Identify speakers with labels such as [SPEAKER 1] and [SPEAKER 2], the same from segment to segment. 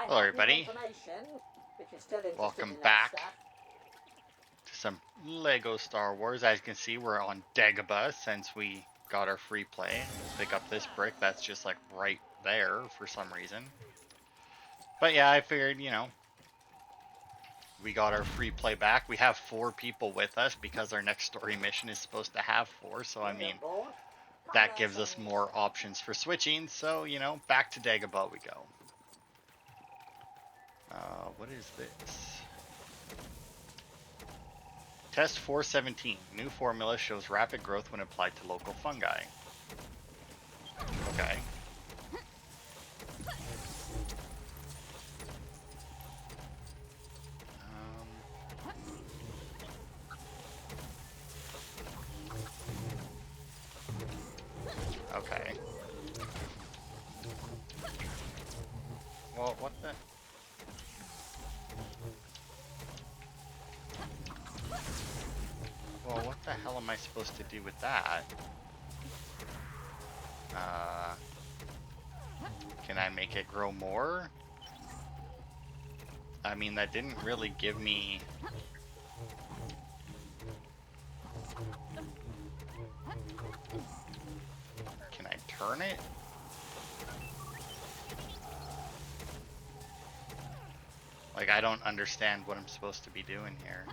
[SPEAKER 1] Hello everybody, welcome back to some Lego Star Wars. As you can see, we're on Dagobah since we got our free play. Pick up this brick that's just like right there for some reason. But yeah, I figured, you know, we got our free play back. We have 4 people with us because our next story mission is supposed to have 4. So I mean, that gives us more options for switching. So, you know, back to Dagobah we go. What is this? Test 417. New formula shows rapid growth when applied to local fungi. Okay. Okay. Well, what the? Well, what the hell am I supposed to do with that? Can I make it grow more? I mean, that didn't really give me... Can I turn it? Like, I don't understand what I'm supposed to be doing here.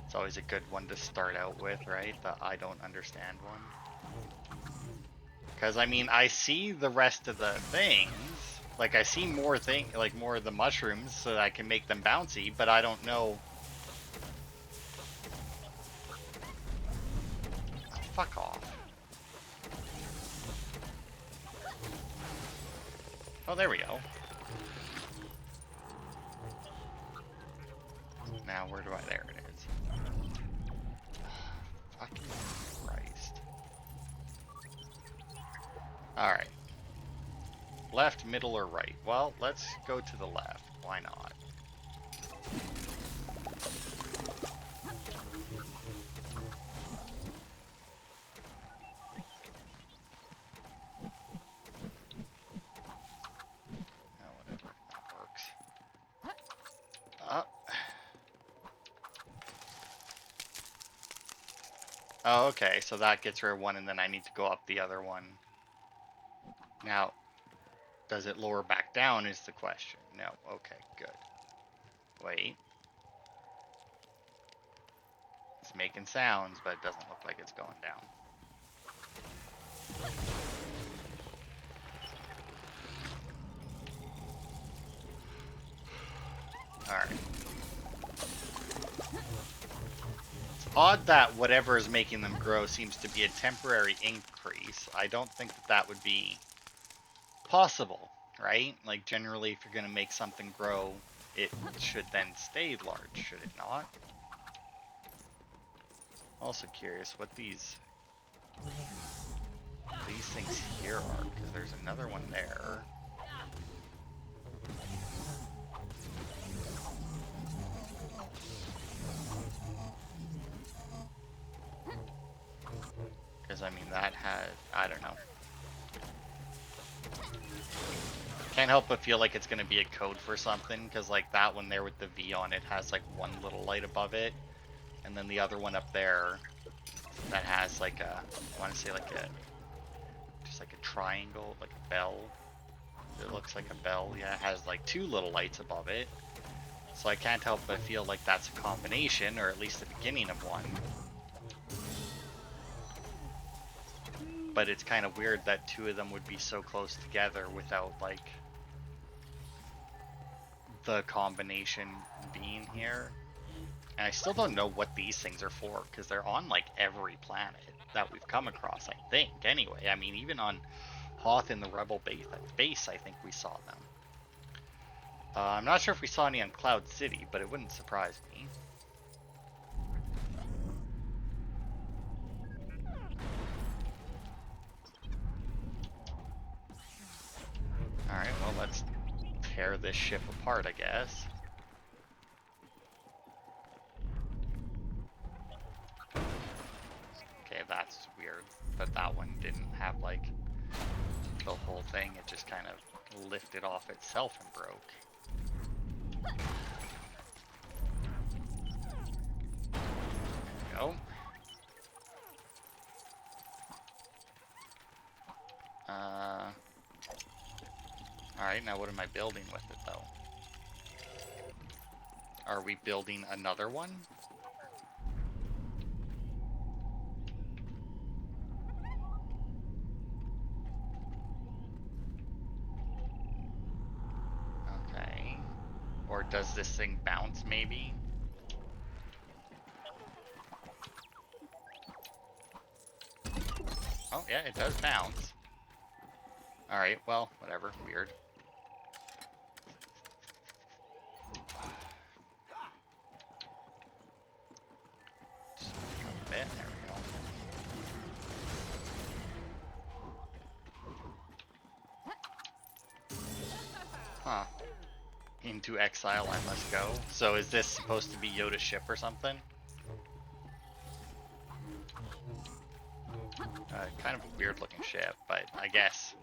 [SPEAKER 1] It's always a good one to start out with, right? The I don't understand one. Because, I mean, I see the rest of the things. Like, I see more of the mushrooms so that I can make them bouncy, but I don't know. Oh, fuck off. Oh, there we go. Now, where do I... There it is. Fucking Christ. Alright. Left, middle, or right? Well, let's go to the left. Why not? Oh, whatever. That works. Oh, okay. So that gets rid of one, and then I need to go up the other one. Now, does it lower back down is the question. No. Okay, good. Wait. It's making sounds, but it doesn't look like it's going down. Alright. It's odd that whatever is making them grow seems to be a temporary increase. I don't think that that would be possible, right? Like, generally, if you're going to make something grow, it should then stay large, should it not? Also curious what these things here are, because there's another one there. Because, I mean, that had... I don't know. Can't help but feel like it's going to be a code for something, because, like, that one there with the V on it has, like, one little light above it. And then the other one up there that has, like, a... I want to say, like, a... just, like, a triangle, like a bell. It looks like a bell. Yeah, it has, like, 2 little lights above it. So I can't help but feel like that's a combination, or at least the beginning of one. But it's kind of weird that 2 of them would be so close together without, like, the combination being here. And I still don't know what these things are for, because they're on, like, every planet that we've come across, I think, anyway. I mean, even on Hoth in the Rebel base, I think we saw them. I'm not sure if we saw any on Cloud City, but it wouldn't surprise me. Alright, well, let's tear this ship apart, I guess. Okay, that's weird, but that one didn't have, like, the whole thing. It just kind of lifted off itself and broke. There we go. Alright, now what am I building with it, though? Are we building another one? Okay. Or does this thing bounce, maybe? Oh, yeah, it does bounce. Alright, well, whatever. Weird. Just a bit. There we go. Huh. Into exile I must go. So is this supposed to be Yoda's ship or something? Kind of a weird looking ship, but I guess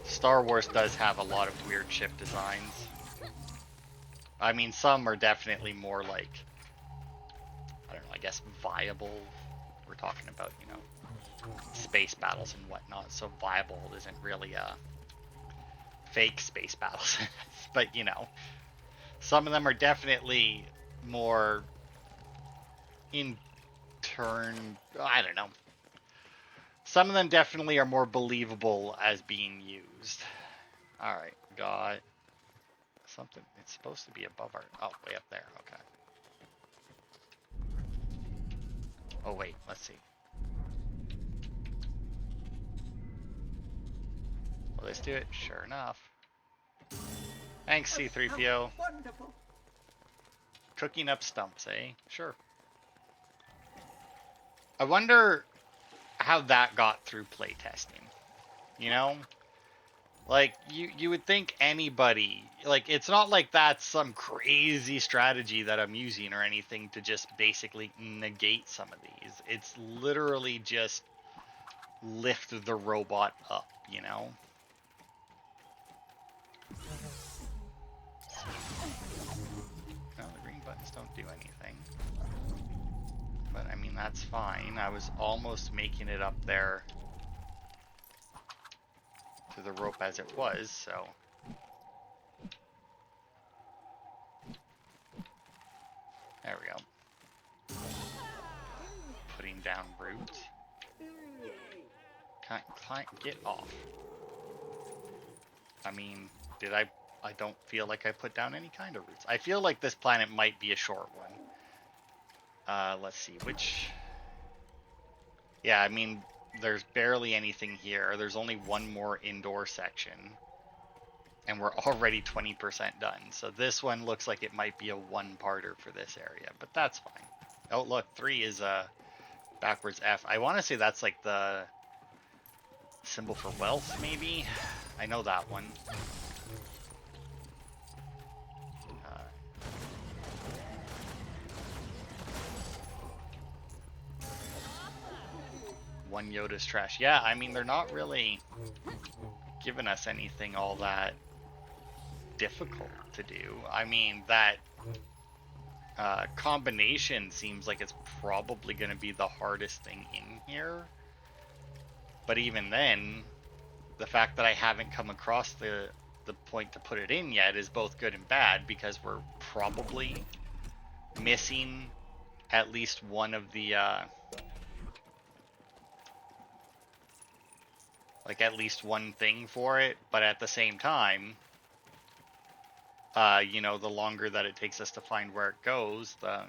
[SPEAKER 1] Star Wars does have a lot of weird ship designs. I mean, some are definitely more like, I don't know, I guess viable. We're talking about, you know, space battles and whatnot, so viable isn't really fake space battles. But, you know, some of them are definitely more in turn, I don't know. Some of them definitely are more believable as being used. Alright, got something. It's supposed to be above our... Oh, way up there. Okay. Oh, wait. Let's see. Will this do it? Sure enough. Thanks, C-3PO.
[SPEAKER 2] Wonderful.
[SPEAKER 1] Cooking up stumps, eh? Sure. I wonder how that got through playtesting. You know? Like, you would think anybody, like, it's not like that's some crazy strategy that I'm using or anything to just basically negate some of these. It's literally just lift the robot up, you know? No, the green buttons don't do anything. But, I mean, that's fine. I was almost making it up there to the rope as it was, so... There we go. Putting down roots. Can't get off. I mean, I don't feel like I put down any kind of roots. I feel like this planet might be a short one. Let's see, which... Yeah, I mean, there's barely anything here. There's only one more indoor section. And we're already 20% done. So this one looks like it might be a one-parter for this area, but that's fine. Oh, look, 3 is backwards F. I want to say that's like the symbol for wealth, maybe? I know that one. One Yoda's trash. Yeah, I mean, they're not really giving us anything all that difficult to do. I mean, that combination seems like it's probably going to be the hardest thing in here. But even then, the fact that I haven't come across the point to put it in yet is both good and bad, because we're probably missing at least one of the like at least one thing for it, but at the same time, you know, the longer that it takes us to find where it goes, the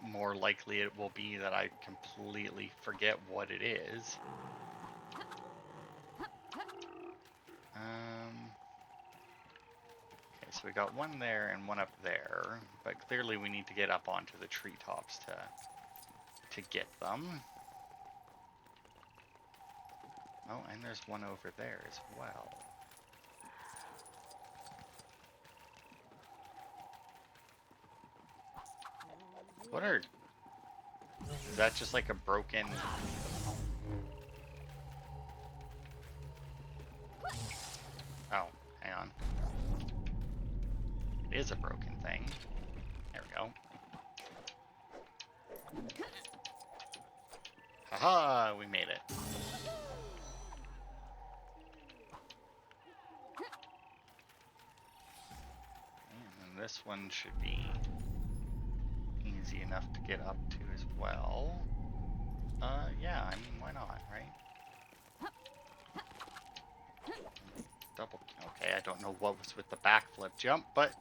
[SPEAKER 1] more likely it will be that I completely forget what it is. Okay, so we got one there and one up there, but clearly we need to get up onto the treetops to get them. Oh, and there's one over there as well. What are... Is that just like a broken... on. It is a broken thing. There we go. Haha, we made it. And this one should be easy enough to get up to as well. Yeah, I mean, why not, right? Double. Okay, I don't know what was with the backflip jump, but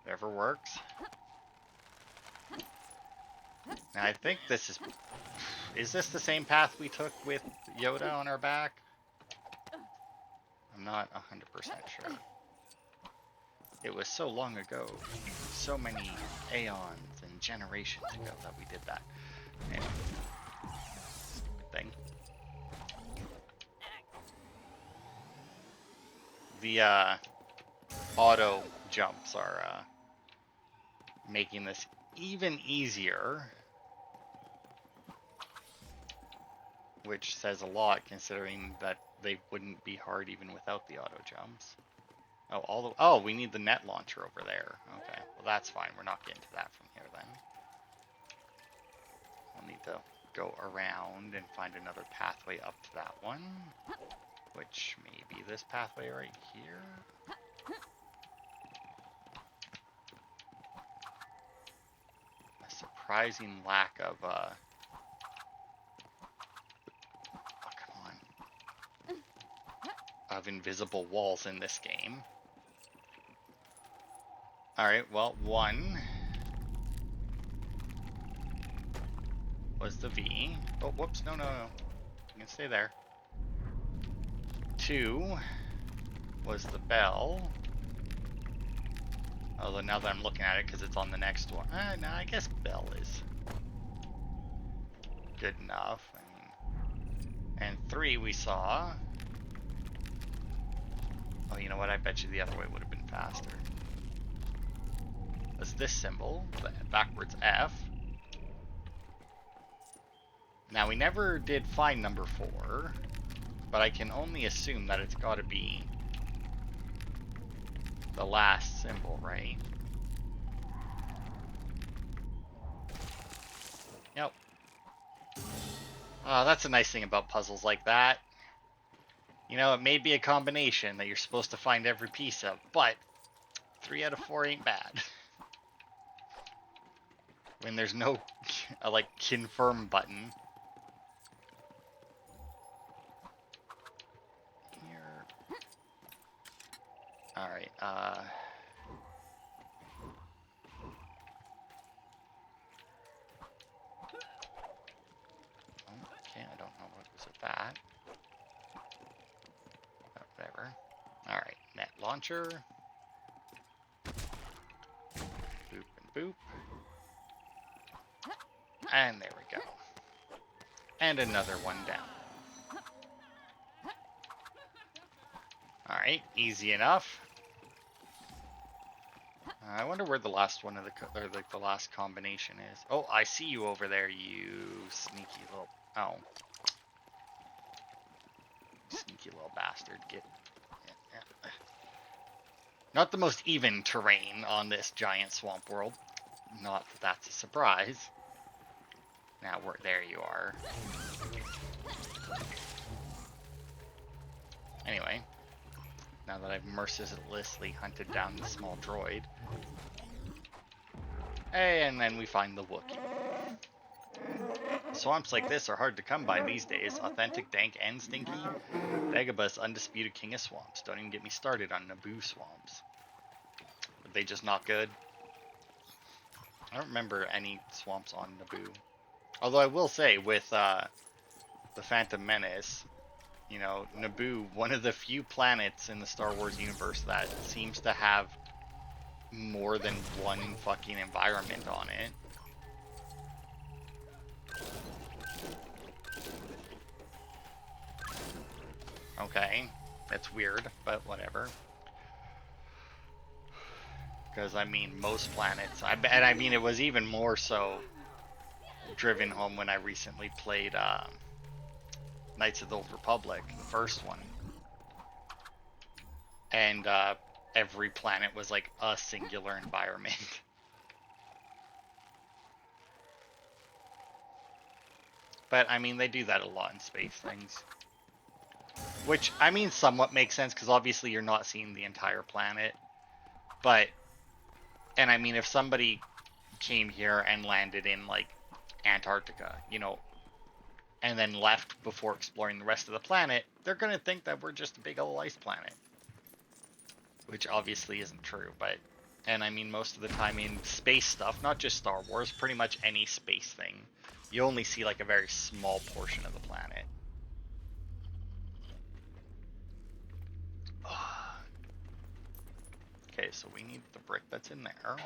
[SPEAKER 1] whatever works. Now I think this is this the same path we took with Yoda on our back? I'm not 100% sure. It was so long ago, so many aeons and generations ago that we did that. Anyway, stupid thing. The auto jumps are making this even easier, which says a lot considering that they wouldn't be hard even without the auto jumps. Oh, we need the net launcher over there. Okay, well that's fine. We're not getting to that from here then. We'll need to go around and find another pathway up to that one, which may be this pathway right here. A surprising lack of oh, come on, of invisible walls in this game. Alright, well, one was the V. Oh, whoops, no. You can stay there. 2 was the bell. Although now that I'm looking at it, because it's on the next one. No, I guess bell is good enough. I mean, and 3 we saw. Oh, you know what? I bet you the other way would have been faster. Was this symbol, the backwards F. Now, we never did find number 4, but I can only assume that it's got to be the last symbol, right? Yep. That's a nice thing about puzzles like that. You know, it may be a combination that you're supposed to find every piece of, but 3 out of 4 ain't bad. When there's no, like, confirm button. Here. Alright, okay, I don't know what was with that. Oh, whatever. Alright, net launcher. Boop and boop. And there we go. And another one down. Alright, easy enough. I wonder where the last one of the last combination is. Oh, I see you over there, you sneaky little... Oh. Sneaky little bastard. Get... Yeah. Not the most even terrain on this giant swamp world. Not that that's a surprise. Now, there you are. Anyway, now that I've mercilessly hunted down the small droid. Hey, and then we find the Wookiee. Swamps like this are hard to come by these days. Authentic, dank, and stinky. Dagobah's undisputed king of swamps. Don't even get me started on Naboo swamps. Are they just not good? I don't remember any swamps on Naboo. Although I will say, with the Phantom Menace, you know, Naboo, one of the few planets in the Star Wars universe that seems to have more than one fucking environment on it. Okay, that's weird, but whatever. Because, I mean, most planets, and I mean, it was even more so driven home when I recently played Knights of the Old Republic, the first one. and every planet was like a singular environment. But I mean, they do that a lot in space things. Which, I mean, somewhat makes sense, because obviously you're not seeing the entire planet. But, and I mean, if somebody came here and landed in, like, Antarctica, you know, and then left before exploring the rest of the planet, they're going to think that we're just a big old ice planet. Which obviously isn't true, but... And I mean, most of the time in space stuff, not just Star Wars, pretty much any space thing, you only see, like, a very small portion of the planet. Okay, so we need the brick that's in there.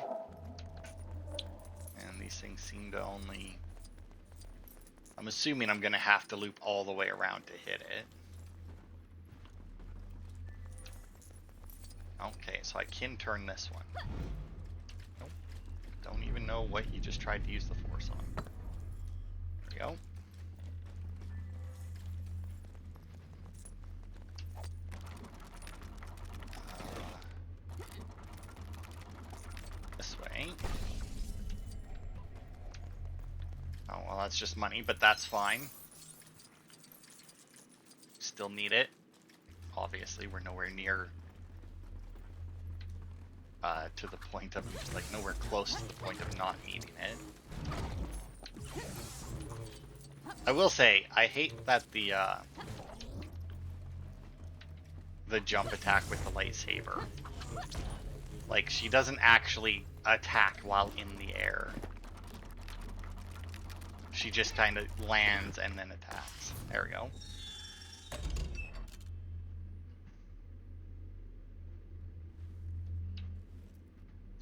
[SPEAKER 1] And these things seem to only... I'm assuming I'm going to have to loop all the way around to hit it. Okay, so I can turn this one. Nope. Don't even know what you just tried to use the force on. There we go. This way. Oh, well, that's just money, but that's fine. Still need it. Obviously, we're nowhere near to the point of, like, nowhere close to the point of not needing it. I will say, I hate that the jump attack with the lightsaber. Like, she doesn't actually attack while in the air. She just kind of lands and then attacks. There we go.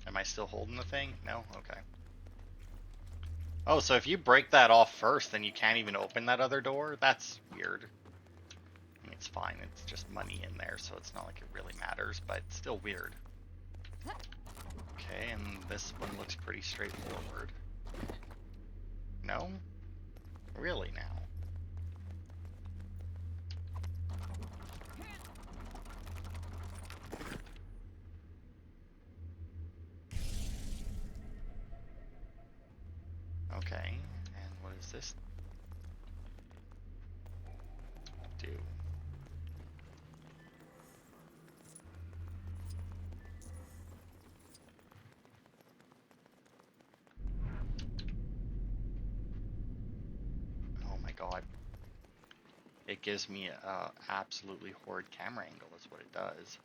[SPEAKER 1] Am I still holding the thing? No? Okay. Oh, so if you break that off first, then you can't even open that other door? That's weird. I mean, it's fine. It's just money in there, so it's not like it really matters, but it's still weird. Okay, and this one looks pretty straightforward. No? Really now? Okay, and what does this do? Oh my god. It gives me a absolutely horrid camera angle is what it does.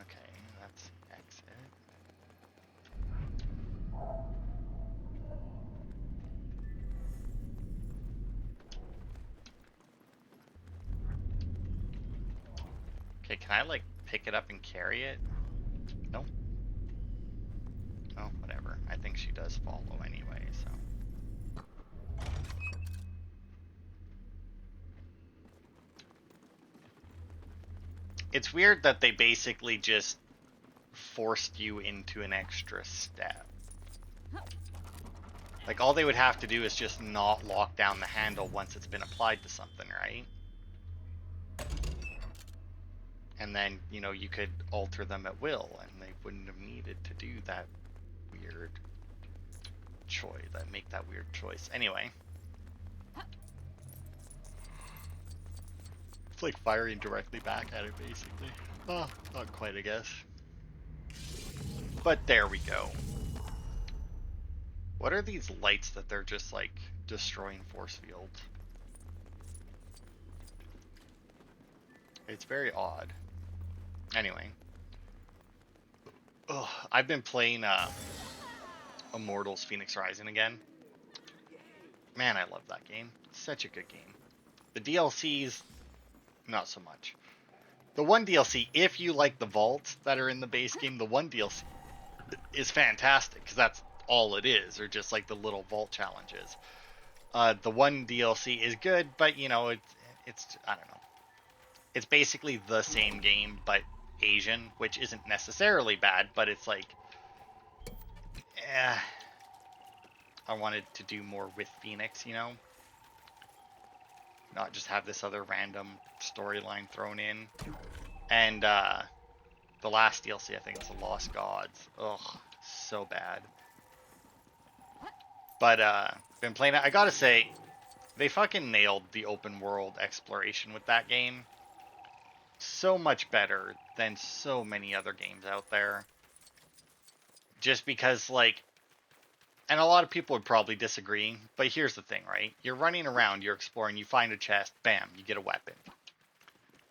[SPEAKER 1] Okay, that's exit. Okay, can I, like, pick it up and carry it? Nope. Oh, whatever. I think she does follow anyway, so... It's weird that they basically just forced you into an extra step. Like, all they would have to do is just not lock down the handle once it's been applied to something, right? And then, you know, you could alter them at will, and they wouldn't have needed to do that weird choice, make that weird choice. Anyway. It's like firing directly back at it, basically. Oh, not quite, I guess. But there we go. What are these lights that they're just, like, destroying force fields? It's very odd. Anyway. Ugh, I've been playing Immortals Phoenix Rising again. Man, I love that game. It's such a good game. The DLCs, not so much. The one DLC, if you like the vaults that are in the base game, the one DLC is fantastic, because that's all it is, or just like the little vault challenges. The one DLC is good, but you know, it's I don't know. It's basically the same game, but Asian, which isn't necessarily bad, but it's like, I wanted to do more with Phoenix, you know? Not just have this other random storyline thrown in. And the last DLC, I think it's the Lost Gods. Ugh, so bad. But been playing it. I gotta say, they fucking nailed the open world exploration with that game. So much better than so many other games out there. Just because, like, and a lot of people would probably disagree, but here's the thing, right? You're running around, you're exploring, you find a chest, bam, you get a weapon.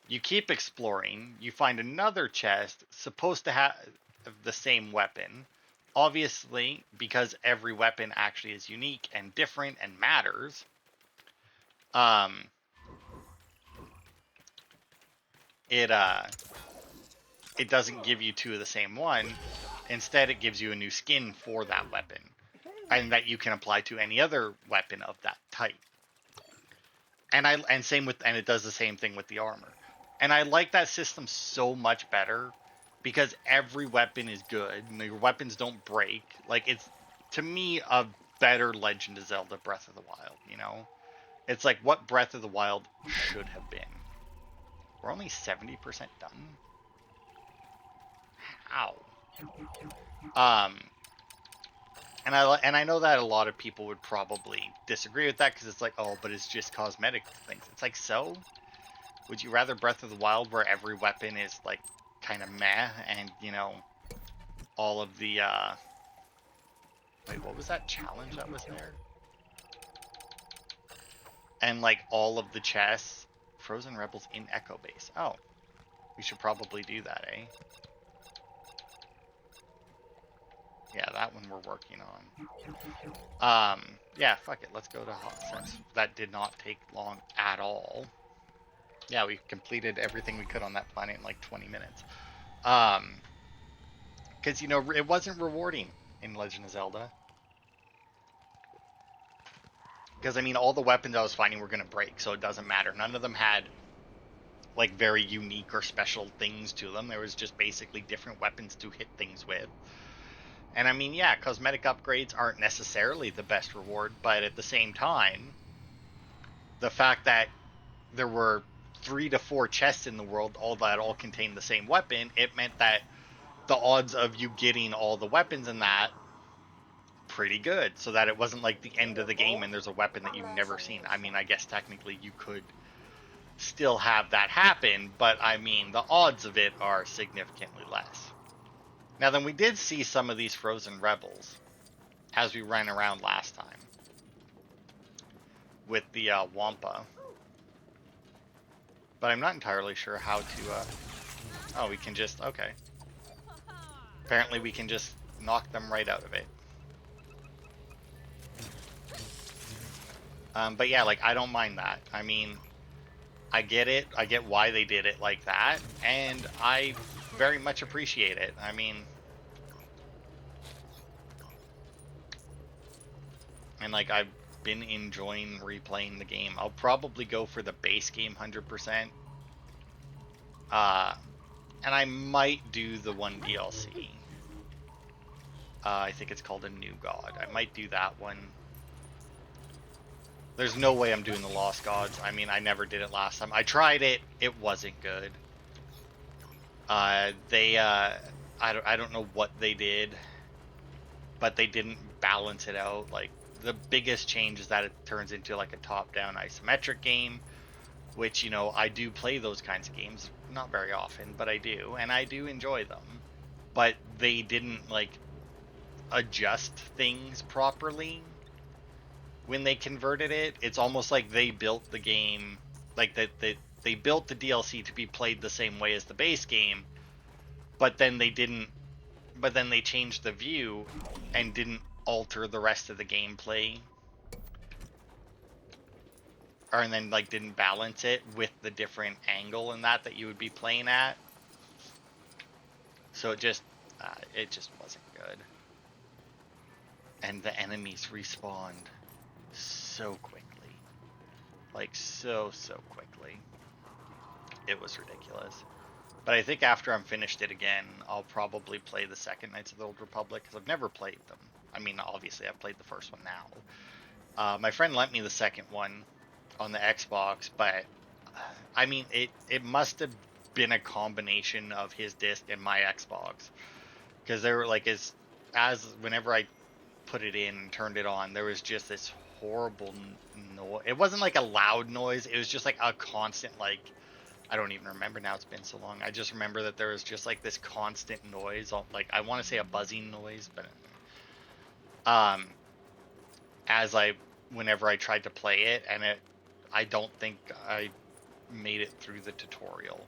[SPEAKER 1] You keep exploring, you find another chest supposed to have the same weapon. Obviously, because every weapon actually is unique and different and matters, um, it it doesn't give you two of the same one. Instead, it gives you a new skin for that weapon, and that you can apply to any other weapon of that type. And same with, and it does the same thing with the armor. And I like that system so much better because every weapon is good and your weapons don't break. Like, it's, to me, a better Legend of Zelda Breath of the Wild, you know? It's like what Breath of the Wild should have been. We're only 70% done. How? Um, and I know that a lot of people would probably disagree with that because it's like, oh, but it's just cosmetic things. It's like, so? Would you rather Breath of the Wild where every weapon is like kind of meh and, you know, all of the wait, what was that challenge that was there? And like all of the chests, Frozen Rebels in Echo Base. Oh, we should probably do that, eh? Yeah, that one we're working on. Yeah, fuck it. Let's go to Hot since that did not take long at all. Yeah, we completed everything we could on that planet in like 20 minutes. Because, you know, it wasn't rewarding in Legend of Zelda. Because, I mean, all the weapons I was finding were going to break, so it doesn't matter. None of them had, like, very unique or special things to them. There was just basically different weapons to hit things with. And, I mean, yeah, cosmetic upgrades aren't necessarily the best reward, but at the same time, the fact that there were 3 to 4 chests in the world, all that all contained the same weapon, it meant that the odds of you getting all the weapons in that pretty good, so that it wasn't like the end of the game and there's a weapon that you've never seen. I mean, I guess technically you could still have that happen, but I mean, the odds of it are significantly less. Now, then we did see some of these Frozen Rebels as we ran around last time with the Wampa, but I'm not entirely sure how to, oh, we can just, okay. Apparently we can just knock them right out of it. But yeah, like, I don't mind that. I mean, I get it. I get why they did it like that, and I very much appreciate it. I mean, and like, I've been enjoying replaying the game. I'll probably go for the base game 100%. And I might do the one DLC. I think it's called A New God. I might do that one. There's no way I'm doing the Lost Gods. I mean, I never did it last time. I tried it. It wasn't good. I don't know what they did, but they didn't balance it out. Like, the biggest change is that it turns into like a top-down isometric game, which, you know, I do play those kinds of games, not very often, but I do, and I do enjoy them. But they didn't like adjust things properly when they converted it. It's almost like they built the game, like that they built the DLC to be played the same way as the base game, but then they didn't. But then they changed the view and didn't alter the rest of the gameplay, or and then like didn't balance it with the different angle and that you would be playing at. So it just wasn't good. And the enemies respawned so quickly, like so quickly. It was ridiculous. But I think after I'm finished it again, I'll probably play the second Knights of the Old Republic, because I've never played them. I mean, obviously I've played the first one now. My friend lent me the second one on the Xbox, but I mean, it must have been a combination of his disc and my Xbox, because there were like as whenever I put it in and turned it on, there was just this horrible noise. It wasn't like a loud noise. It was just like a constant, like, I don't even remember now. It's been so long. I just remember that there was just like this constant noise, like I want to say a buzzing noise, but um, as I whenever I tried to play it, and I don't think I made it through the tutorial,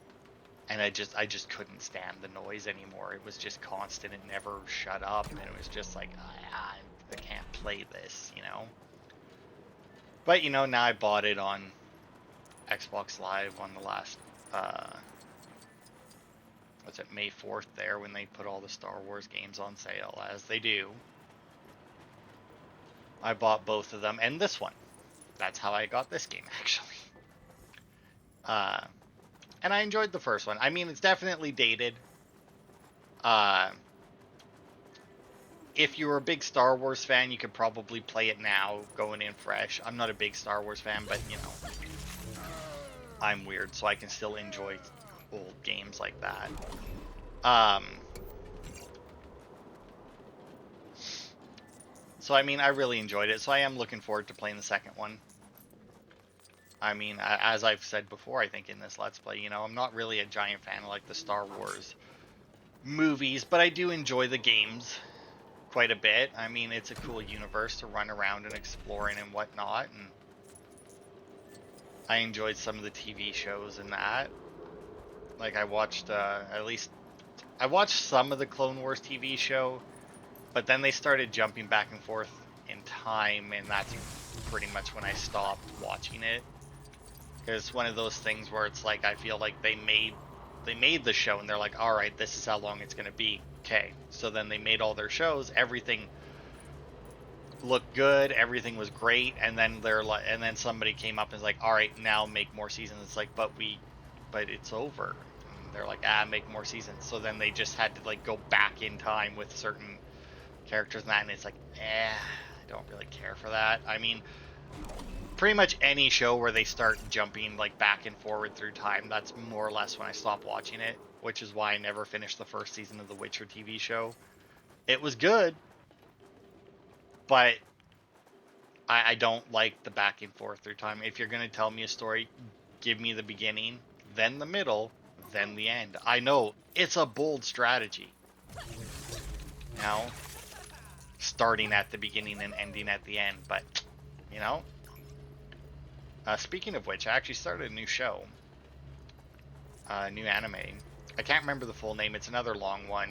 [SPEAKER 1] and I just couldn't stand the noise anymore. It was just constant. It never shut up, and it was just like I can't play this, you know. But you know, now I bought it on Xbox Live on the last what's it, May 4th there, when they put all the Star Wars games on sale, as they do. I bought both of them and this one. That's how I got this game, actually. Uh, and I enjoyed the first one. I mean, it's definitely dated. Uh, if you were a big Star Wars fan, you could probably play it now, going in fresh. I'm not a big Star Wars fan, but you know, I'm weird, so I can still enjoy old games like that. So I mean, I really enjoyed it. So I am looking forward to playing the second one. I mean, as I've said before, I think in this Let's Play, you know, I'm not really a giant fan of like the Star Wars movies, but I do enjoy the games quite a bit. I mean, it's a cool universe to run around and explore in and whatnot, and I enjoyed some of the TV shows and that. Like I watched, at least I watched some of the Clone Wars TV show, but then they started jumping back and forth in time, and that's pretty much when I stopped watching it. Because it's one of those things where it's like I feel like they made the show and they're like, all right, this is how long it's gonna be. Okay, so then they made all their shows. Everything looked good. Everything was great, and then they're like, and then somebody came up and was like, all right, now make more seasons. It's like, but it's over. And they're like, make more seasons. So then they just had to like go back in time with certain characters and that, and it's like, I don't really care for that. I mean, pretty much any show where they start jumping like back and forward through time, that's more or less when I stop watching it, which is why I never finished the first season of the Witcher TV show. It was good, but I don't like the back and forth through time. If you're going to tell me a story, give me the beginning, then the middle, then the end. I know it's a bold strategy, you know, starting at the beginning and ending at the end, but you know. Speaking of which, I actually started a new show, a new anime. I can't remember the full name. It's another long one.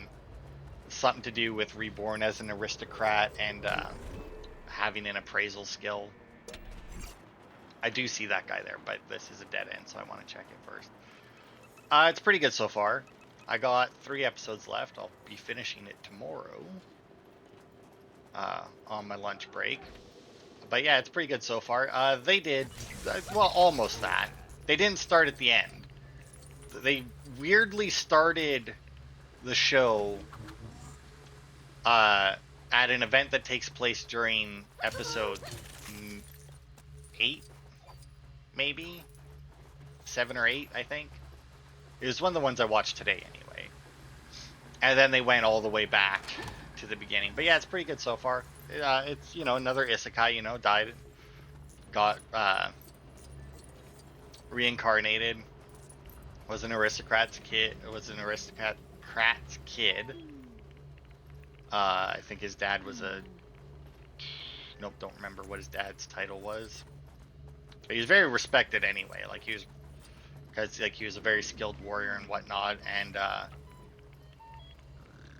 [SPEAKER 1] Something to do with reborn as an aristocrat and having an appraisal skill. I do see that guy there, but this is a dead end, so I want to check it first. It's pretty good so far. I got 3 episodes left. I'll be finishing it tomorrow on my lunch break. But yeah, it's pretty good so far. They did, well, almost that. They didn't start at the end. They weirdly started the show at an event that takes place during episode 8, maybe? 7 or 8, I think. It was one of the ones I watched today, anyway. And then they went all the way back to the beginning. But yeah, it's pretty good so far. It's, you know, another isekai, you know, died, got reincarnated, was an aristocrat's kid. I think his dad was a, nope, don't remember what his dad's title was. But he was very respected anyway. Like he was, because like he was a very skilled warrior and whatnot. And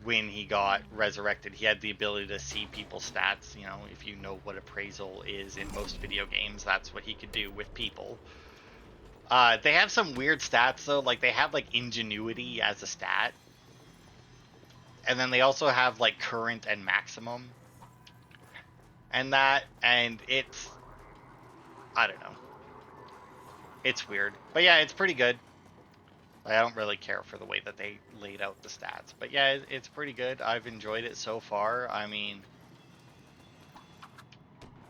[SPEAKER 1] when he got resurrected, he had the ability to see people's stats. You know, if you know what appraisal is in most video games, that's what he could do with people. They have some weird stats though, like they have like ingenuity as a stat. And then they also have like current and maximum. And it's, I don't know. It's weird. But yeah, it's pretty good. I don't really care for the way that they laid out the stats. But yeah, it's pretty good. I've enjoyed it so far. I mean,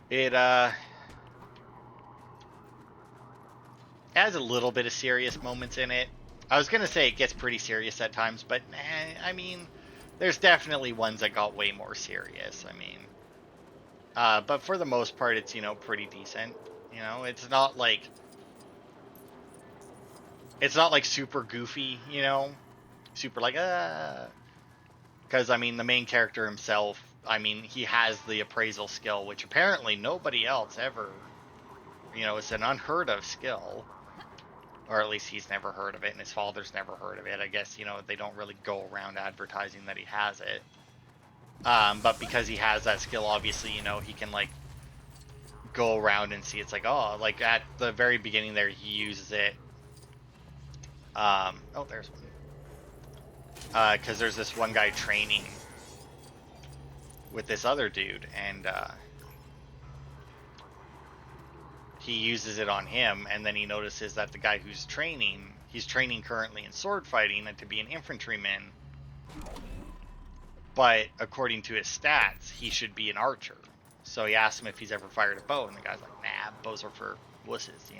[SPEAKER 1] it, and has a little bit of serious moments in it. I was gonna say it gets pretty serious at times, but I mean, there's definitely ones that got way more serious. I mean, but for the most part, it's pretty decent. It's not like super goofy. Super like because I mean the main character himself. I mean he has the appraisal skill, which apparently nobody else ever. It's an unheard of skill. Or at least he's never heard of it, and his father's never heard of it. I guess they don't really go around advertising that he has it. But because he has that skill, obviously, he can like go around and see. It's like, oh, like at the very beginning there, he uses it. Oh, there's one. Because there's this one guy training with this other dude, and he uses it on him, and then he notices that the guy he's training currently in sword fighting and to be an infantryman. But according to his stats, he should be an archer. So he asks him if he's ever fired a bow, and the guy's like, nah, bows are for wusses.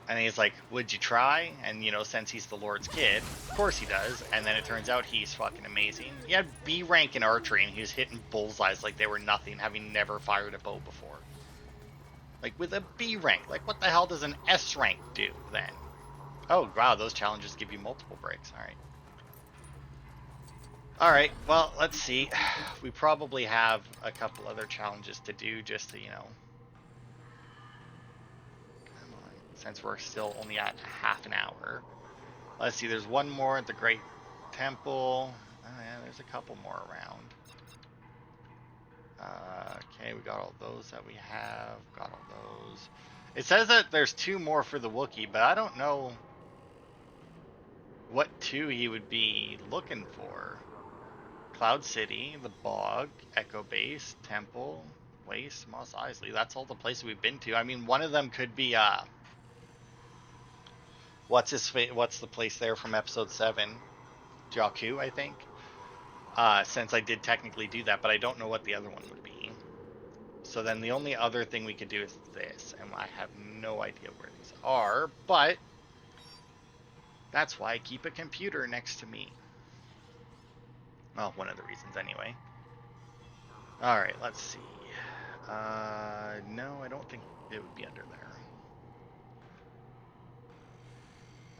[SPEAKER 1] And he's like, would you try? And, since he's the Lord's kid, of course he does. And then it turns out he's fucking amazing. He had B rank in archery, and he was hitting bullseyes like they were nothing, having never fired a bow before. Like, with a B rank. Like, what the hell does an S rank do, then? Oh, wow, those challenges give you multiple breaks. All right. Alright, well, let's see. We probably have a couple other challenges to do just to, come on, since we're still only at half an hour. Let's see, there's one more at the Great Temple. Oh yeah, there's a couple more around. Okay, we got all those that we have. Got all those. It says that there's 2 more for the Wookiee, but I don't know what 2 he would be looking for. Cloud City, the Bog, Echo Base, Temple, Waste, Mos Eisley. That's all the places we've been to. I mean, one of them could be what's the place there from episode 7? Jakku, I think. Since I did technically do that, but I don't know what the other one would be. So then the only other thing we could do is this, and I have no idea where these are, but that's why I keep a computer next to me. Well, one of the reasons anyway. Alright, let's see. No, I don't think it would be under there.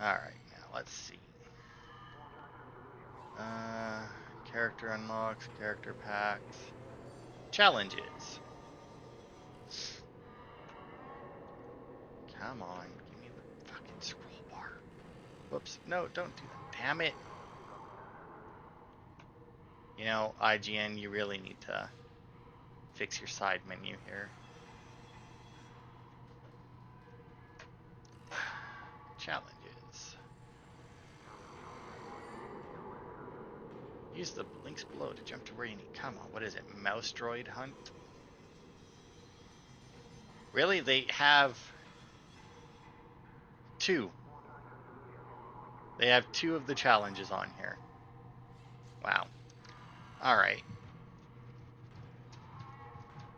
[SPEAKER 1] Alright, now let's see. Character unlocks, character packs, challenges. Come on, give me the fucking scroll bar. Whoops, no, don't do that. Damn it. IGN, you really need to fix your side menu here. Challenges. Use the links below to jump to where you need. Come on, what is it? Mouse droid hunt? Really? They have 2. They have 2 of the challenges on here. Wow. Alright.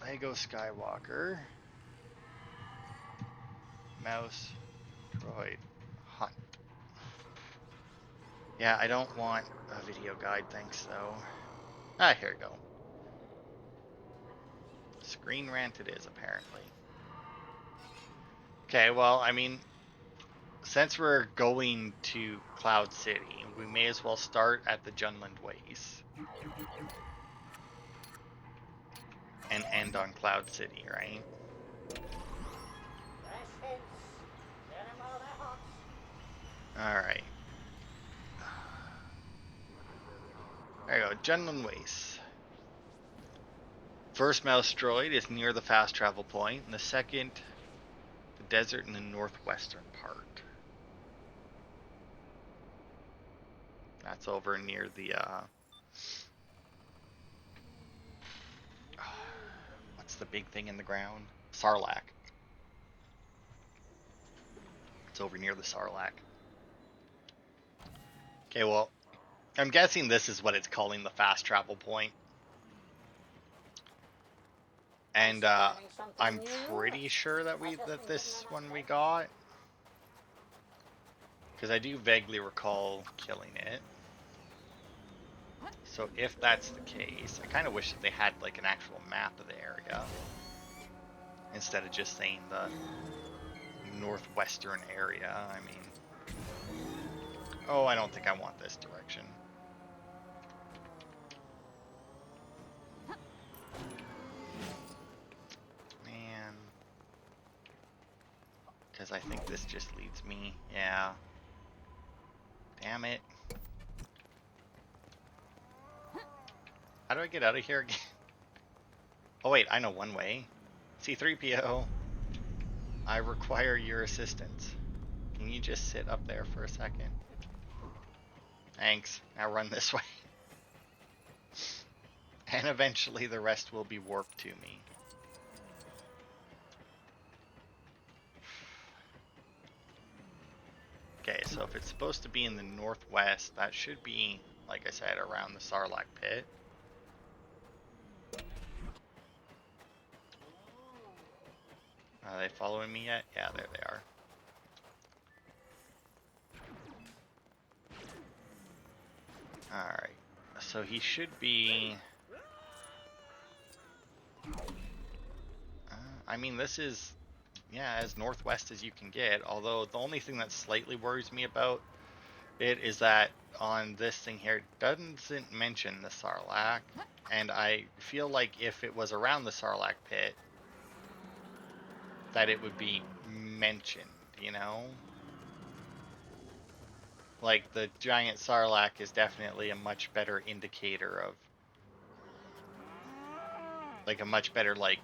[SPEAKER 1] Lego Skywalker. Mouse droid hunt. Yeah, I don't want a video guide, thanks though. Here we go. Screen rant it is, apparently. Okay, well, I mean, since we're going to Cloud City, we may as well start at the Junland Ways. And end on Cloud City, right? Alright. There you go, Junland Ways. First mouse droid is near the fast travel point, and the second, the desert in the northwestern part. That's over near the, what's the big thing in the ground? Sarlacc. It's over near the Sarlacc. Okay, well, I'm guessing this is what it's calling the fast travel point. And I'm pretty sure that this one we got. Because I do vaguely recall killing it. So if that's the case, I kind of wish that they had like an actual map of the area instead of just saying the northwestern area. I mean, oh, I don't think I want this direction. Man. Because I think this just leads me, yeah. Damn it. How do I get out of here again? Oh wait, I know one way. C-3PO, I require your assistance. Can you just sit up there for a second? Thanks. Now run this way. And eventually the rest will be warped to me. Okay, so if it's supposed to be in the northwest, that should be, like I said, around the Sarlacc pit. Are they following me yet? Yeah, there they are. Alright, so he should be... I mean, this is, yeah, as northwest as you can get, although the only thing that slightly worries me about it is that on this thing here, it doesn't mention the Sarlacc, and I feel like if it was around the Sarlacc pit, that it would be mentioned, you know? Like, the giant Sarlacc is definitely a much better indicator of, like, a much better, like,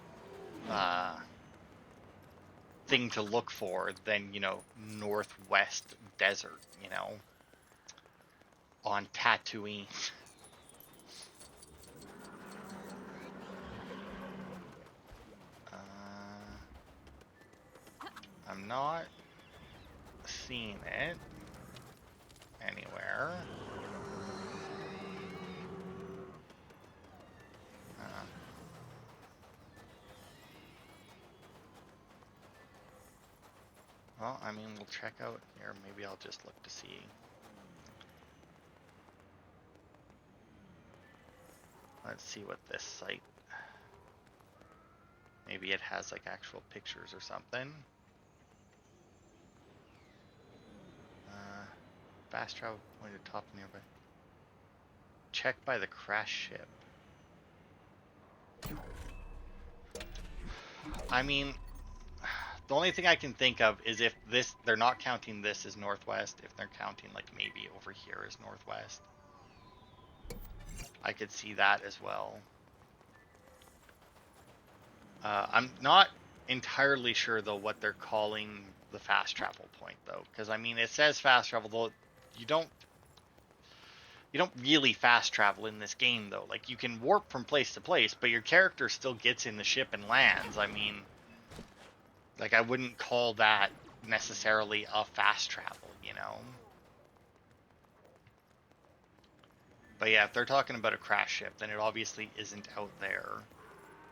[SPEAKER 1] thing to look for than, you know, northwest desert, you know? On Tatooine. I'm not seeing it anywhere. Well, I mean, we'll check out here. Maybe I'll just look to see. Let's see what this site... Maybe it has like actual pictures or something. Fast travel point at top nearby. Check by the crash ship. I mean, the only thing I can think of is if this, they're not counting this as northwest, if they're counting like maybe over here as northwest. I could see that as well. I'm not entirely sure though what they're calling the fast travel point though, because I mean it says fast travel, though you don't really fast travel in this game though. Like you can warp from place to place, but your character still gets in the ship and lands. I mean, like I wouldn't call that necessarily a fast travel, you know? But yeah, if they're talking about a crash ship, then it obviously isn't out there.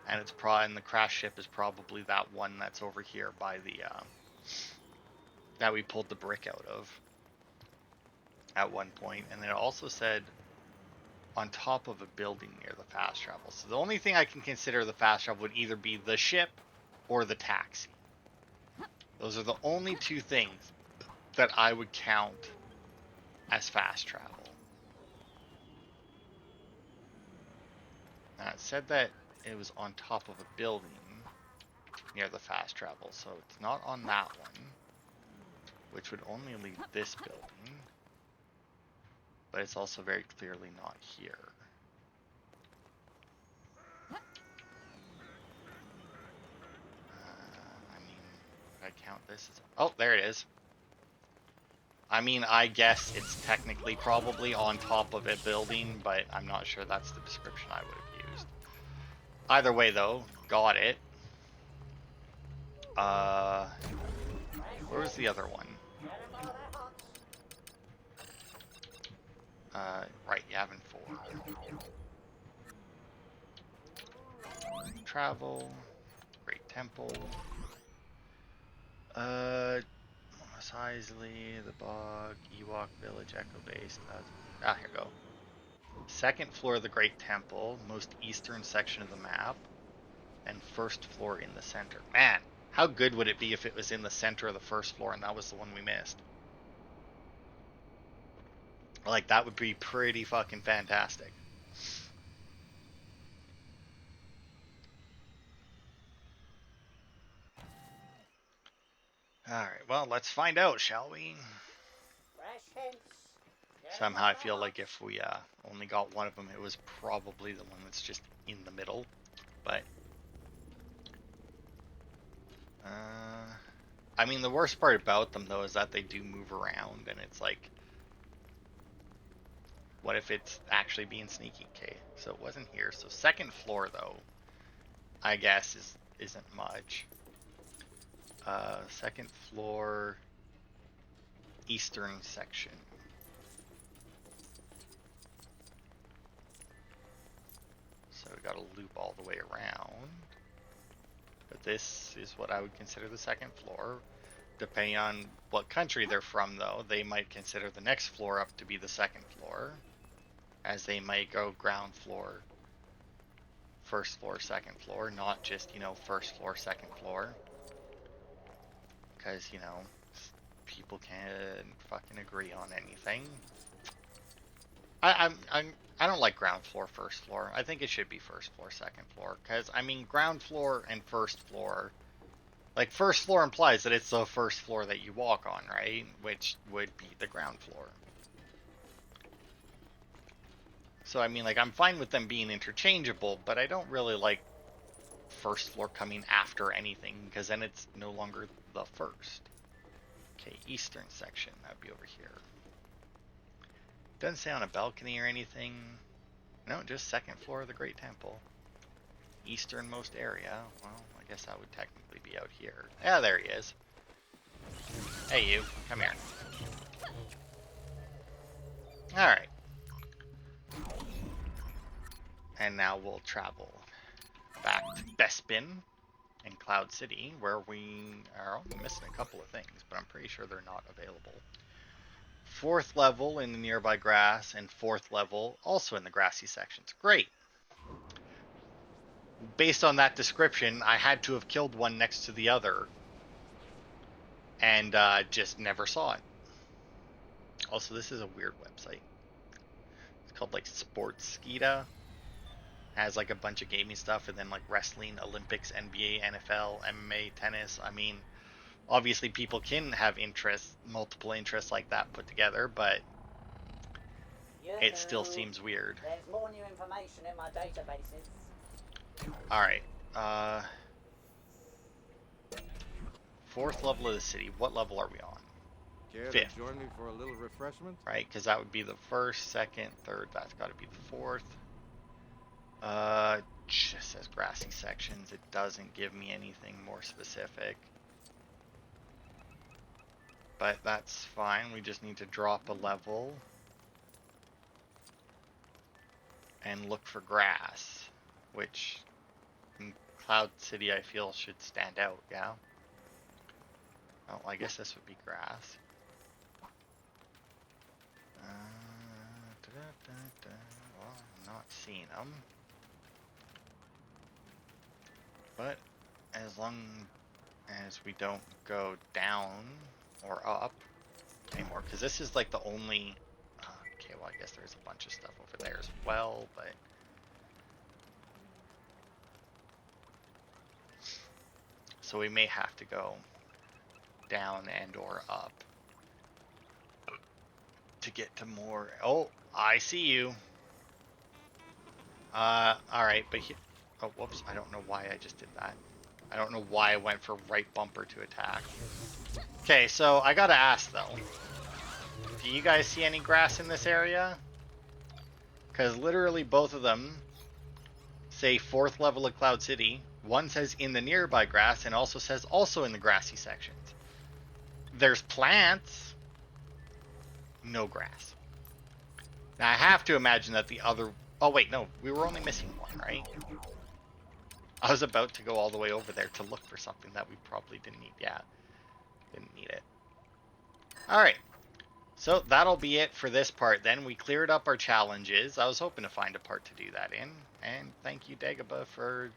[SPEAKER 1] And it's and the crash ship is probably that one that's over here by the that we pulled the brick out of at one point. And then it also said on top of a building near the fast travel. So the only thing I can consider the fast travel would either be the ship or the taxi. Those are the only two things that I would count as fast travel. Now it said that it was on top of a building near the fast travel, so it's not on that one, which would only lead this building, but it's also very clearly not here. I mean, would I count this as... Oh, there it is. I mean, I guess it's technically probably on top of a building, but I'm not sure that's the description I would have used. Either way, though, got it. Where was the other one? Right, Yavin 4. Travel. Great Temple. Sisley, the Bog, Ewok Village, Echo Base, Clouds. Ah, here we go. Second floor of the Great Temple, most eastern section of the map, and first floor in the center. Man, how good would it be if it was in the center of the first floor and that was the one we missed? Like, that would be pretty fucking fantastic. Alright, well, let's find out, shall we? Somehow I feel like if we only got one of them, it was probably the one that's just in the middle. But, I mean, the worst part about them, though, is that they do move around, and it's like, what if it's actually being sneaky? Okay, so it wasn't here. So second floor, though, I guess isn't much. Second floor, eastern section. So we gotta loop all the way around. But this is what I would consider the second floor. Depending on what country they're from, though, they might consider the next floor up to be the second floor. As they might go ground floor, first floor, second floor, not just, you know, first floor, second floor. Because, you know, people can't fucking agree on anything. I don't like ground floor, first floor. I think it should be first floor, second floor. Because, I mean, ground floor and first floor, like, first floor implies that it's the first floor that you walk on, right? Which would be the ground floor. So, I mean, like, I'm fine with them being interchangeable, but I don't really like first floor coming after anything, because then it's no longer the first. Okay, eastern section, that would be over here. Doesn't say on a balcony or anything. No, just second floor of the Great Temple. Easternmost area. Well, I guess that would technically be out here. Yeah, there he is. Hey, you. Come here. Alright. And now we'll travel back to Bespin and Cloud City, where we are only missing a couple of things, but I'm pretty sure they're not available. Fourth level in the nearby grass, and fourth level also in the grassy sections. Great. Based on that description, I had to have killed one next to the other, and just never saw it. Also, this is a weird website. It's called like Sportskeeda. Has like a bunch of gaming stuff, and then like wrestling, Olympics, NBA, NFL, MMA, tennis. I mean, obviously people can have interests, multiple interests like that put together, but it still seems weird.
[SPEAKER 2] There's more new information in my databases.
[SPEAKER 1] Alright, fourth level of the city. What level are we on?
[SPEAKER 3] Care
[SPEAKER 1] Fifth.
[SPEAKER 3] to join me for a little refreshment?
[SPEAKER 1] Right, because that would be the first, second, third. That's got to be the fourth. Just says grassy sections. It doesn't give me anything more specific. But that's fine. We just need to drop a level and look for grass, which in Cloud City I feel should stand out, yeah? Well, I guess this would be grass. Well, I'm not seeing them. But as long as we don't go down or up anymore, because this is like the only... okay, well, I guess there's a bunch of stuff over there as well, but... So we may have to go down and or up to get to more... Oh, I see you. Alright, but here... Oh, whoops, I don't know why I just did that. I don't know why I went for right bumper to attack. Okay, so I gotta ask though. Do you guys see any grass in this area? Because literally both of them say fourth level of Cloud City. One says in the nearby grass and also says also in the grassy sections. There's plants. No grass. Now I have to imagine that the other... Oh wait, no, we were only missing one, right? I was about to go all the way over there to look for something that we probably didn't need. Yeah, didn't need it. All right. So that'll be it for this part then. We cleared up our challenges. I was hoping to find a part to do that in. And thank you, Dagobah, for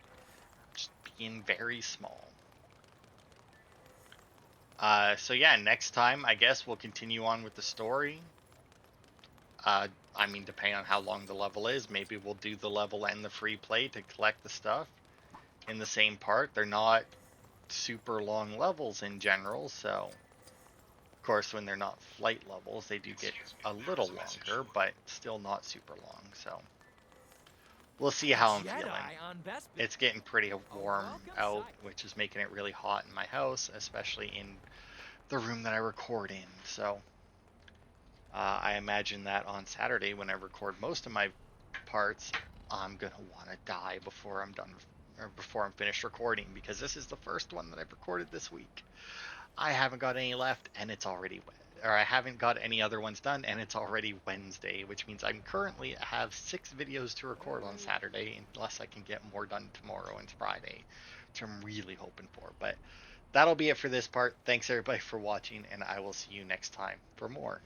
[SPEAKER 1] just being very small. So yeah, next time I guess we'll continue on with the story. I mean, depending on how long the level is, maybe we'll do the level and the free play to collect the stuff in the same part. They're not super long levels in general, so of course when they're not flight levels, they do get a little longer, but still not super long. So we'll see how I'm feeling. It's getting pretty warm out, which is making it really hot in my house, especially in the room that I record in. So I imagine that on Saturday, when I record most of my parts, I'm gonna want to die before I'm done, or before I'm finished recording, because this is the first one that I've recorded this week. I haven't got any left, and it's already, or I haven't got any other ones done, and it's already Wednesday, which means I'm currently have 6 videos to record on Saturday, unless I can get more done tomorrow and Friday, which I'm really hoping for. But that'll be it for this part. Thanks everybody for watching, and I will see you next time for more.